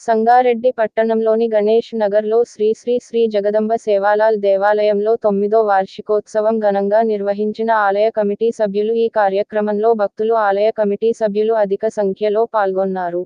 సంగారెడ్డి పట్టణంలోని గణేష్ నగర్లో శ్రీ శ్రీ శ్రీ జగదంబ సేవాలాల్ దేవాలయంలో 9వ వార్షికోత్సవం ఘనంగా నిర్వహించిన ఆలయ కమిటీ సభ్యులు. ఈ కార్యక్రమంలో భక్తులు, ఆలయ కమిటీ సభ్యులు అధిక సంఖ్యలో పాల్గొన్నారు.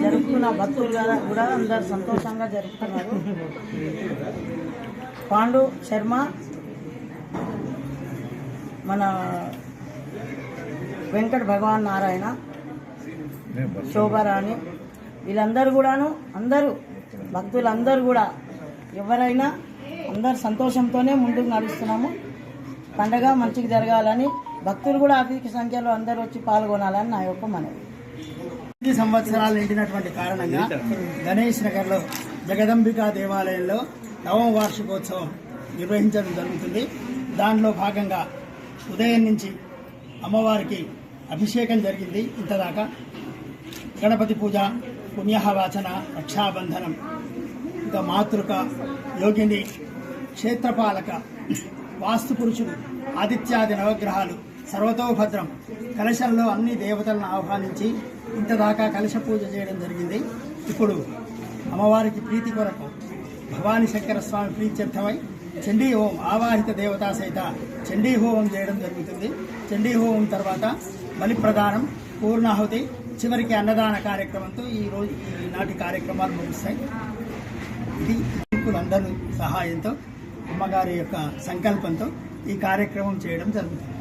జరుగుతున్న భక్తులు కూడా అందరు సంతోషంగా జరుపుతున్నారు. పాండు శర్మ, మన వెంకట భగవాన్ నారాయణ, శోభారాణి, వీళ్ళందరూ కూడాను, అందరూ భక్తులందరూ కూడా ఎవరైనా అందరు సంతోషంతోనే ముందుకు నడుస్తున్నాము. పండగ మంచిగా జరగాలని, భక్తులు కూడా అధిక సంఖ్యలో అందరూ వచ్చి పాల్గొనాలని నా యొక్క మనవి. 5 సంవత్సరాలు నిండినటువంటి కారణంగా గణేష్ నగర్లో జగదంబికా దేవాలయంలో 9వ వార్షికోత్సవం నిర్వహించడం జరుగుతుంది. దానిలో భాగంగా ఉదయం నుంచి అమ్మవారికి అభిషేకం జరిగింది. ఇంతదాకా గణపతి పూజ, పుణ్యహవాచన, రక్షాబంధనం, ఇంకా మాతృక, యోగిని, క్షేత్రపాలక, వాస్తు పురుషుడు, ఆదిత్యాది నవగ్రహాలు, సర్వతోభద్రం, కలశంలో అన్ని దేవతలను ఆహ్వానించి ఇంతదాకా కలశ పూజ చేయడం జరిగింది. ఇప్పుడు అమ్మవారికి ప్రీతి కొరకు భవానీ శంకర స్వామి ప్రీత్యర్థమై చండీ హోమం ఆవాహిత దేవతా సహిత చండీ హోమం చేయడం జరుగుతుంది. చండీ హోమం తర్వాత బలి ప్రదానం, పూర్ణాహుతి, చివరికి అన్నదాన కార్యక్రమంతో ఈనాటి కార్యక్రమాలు ముగుస్తాయి. ఇది అందరూ సహాయంతో అమ్మగారి యొక్క సంకల్పంతో ఈ కార్యక్రమం చేయడం జరుగుతుంది.